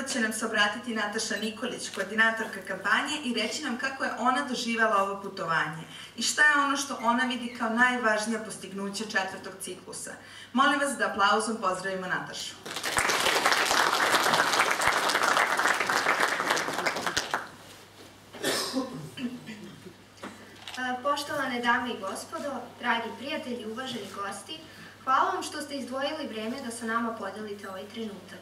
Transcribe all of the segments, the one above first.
će nam se obratiti Nataša Nikolić, koordinatorka kampanje, i reći nam kako je ona doživela ovo putovanje i šta je ono što ona vidi kao najvažnija postignuća četvrtog ciklusa. Molim vas da aplauzom pozdravimo Natašu. Poštovane dame i gospodo, dragi prijatelji, uvaženi gosti, hvala vam što ste izdvojili vreme da sa nama podelite ovaj trenutak.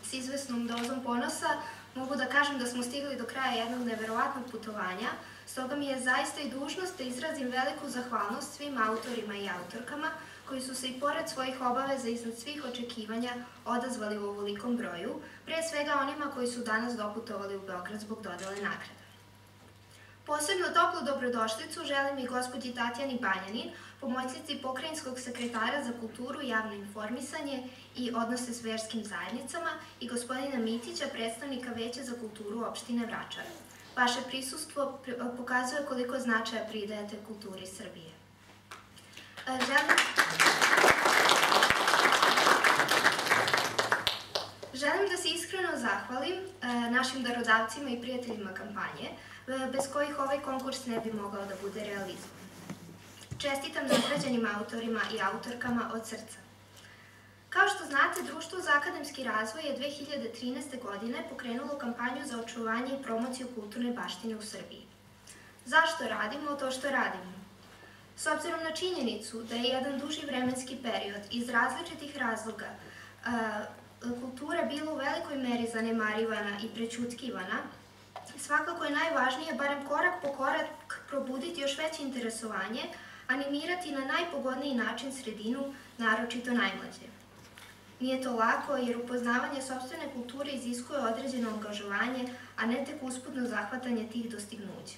S izvesnom dozom ponosa mogu da kažem da smo stigli do kraja jednog neverovatnog putovanja, stoga mi je zaista i dužnost da izrazim veliku zahvalnost svim autorima i autorkama koji su se i pored svojih obaveza iznad svih očekivanja odazvali u ovolikom broju, pre svega onima koji su danas doputovali u Beograd zbog dodele nagrada. Posebno toplu dobrodošlicu želim i gospođi Tatjani Banjanin, pomoćnici pokrajinskog sekretara za kulturu, javno informisanje i odnose s verskim zajednicama, i gospodina Mitića, predstavnika Veća za kulturu opštine Vračar. Vaše prisustvo pokazuje koliko značaja pridajete kulturi Srbije. Želim da se iskreno zahvalim našim darodavcima i prijateljima kampanje, bez kojih ovaj konkurs ne bi mogao da bude realizovan. Čestitam nagrađenim autorima i autorkama od srca. Kao što znate, Društvo za akademski razvoj je 2013. godine pokrenulo kampanju za očuvanje i promociju kulturne baštine u Srbiji. Zašto radimo to što radimo? S obzirom na činjenicu da je jedan duži vremenski period iz različitih razloga kultura bila u velikoj meri zanemarivana i prećutkivana, svakako je najvažnije, barem korak po korak, probuditi još veće interesovanje, animirati na najpogodniji način sredinu, naročito najmlađe. Nije to lako, jer upoznavanje sopstvene kulture iziskuje određeno angažovanje, a ne tek usputno zahvatanje tih dostignuća.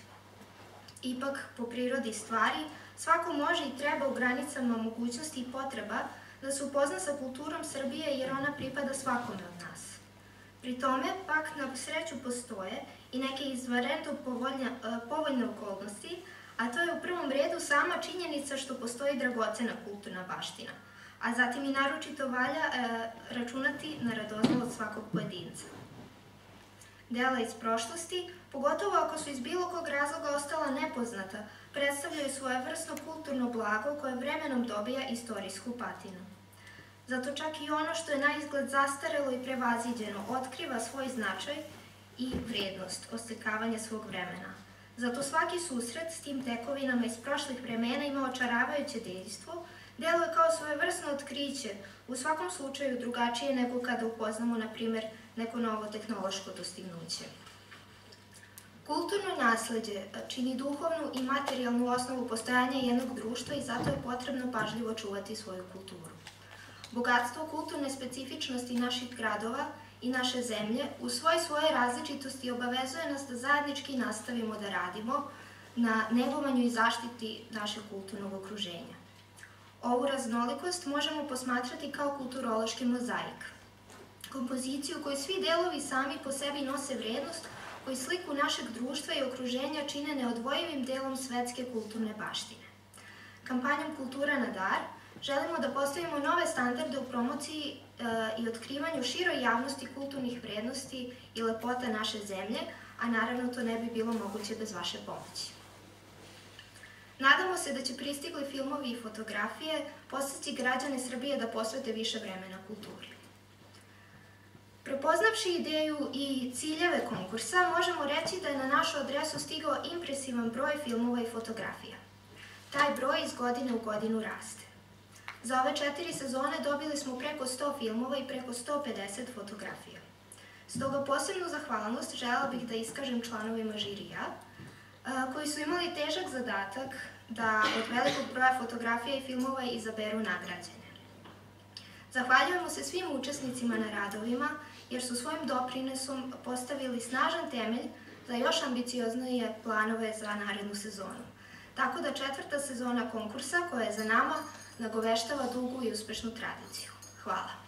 Ipak, po prirodi stvari, svako može i treba u granicama mogućnosti i potreba da se upozna sa kulturom Srbije, jer ona pripada svakome od nas. Pri tome, pak, na sreću postoje i neke izvanredno povoljne okolnosti, a to je u prvom redu sama činjenica što postoji dragocena kulturna baština, a zatim i naročito valja računati na radoznalost svakog pojedinca. Dela iz prošlosti, pogotovo ako su iz bilo kog razloga ostala nepoznata, predstavljaju svojevrsno kulturno blago koje vremenom dobija istorijsku patinu. Zato čak i ono što je na izgled zastarelo i prevaziđeno otkriva svoj značaj i vrednost oslikavanja svog vremena. Zato svaki susret s tim tekovinama iz prošlih vremena ima očaravajuće dejstvo, deluje kao svojevrsno otkriće, u svakom slučaju drugačije nego kada upoznamo, na primjer, neko novo tehnološko dostignuće. Kulturno nasleđe čini duhovnu i materijalnu osnovu postojanja jednog društva i zato je potrebno pažljivo čuvati svoju kulturu. Bogatstvo kulturne specifičnosti naših gradova i naše zemlje u svoje različitosti obavezuje nas da zajednički nastavimo da radimo na negovanju i zaštiti našeg kulturnog okruženja. Ovu raznolikost možemo posmatrati kao kulturološki mozaik, kompoziciju koju svi delovi sami po sebi nose vrednost, koji sliku našeg društva i okruženja čine neodvojivim delom svetske kulturne baštine. Kampanjom Kultura na dar želimo da postavimo nove standarde u promociji i otkrivanju široj javnosti kulturnih vrednosti i lepota naše zemlje, a naravno to ne bi bilo moguće bez vaše pomoći. Nadamo se da će pristigli filmovi i fotografije podstaći građane Srbije da posvete više vremena kulturi. Prepoznavši ideju i ciljeve konkursa, možemo reći da je na našu adresu stigao impresivan broj filmova i fotografija. Taj broj iz godine u godinu raste. Za ove 4 sezone dobili smo preko 100 filmova i preko 150 fotografija. Stoga posebnu zahvalnost želela bih da iskažem članovima žirija, koji su imali težak zadatak da od velikog broja fotografija i filmova izaberu nagrađene. Zahvaljujemo se svim učesnicima na radovima, jer su svojim doprinosom postavili snažan temelj za još ambicioznije planove za narednu sezonu. Tako da 4. sezona konkursa, koja je za nama, nagoveštava dugu i uspešnu tradiciju. Hvala.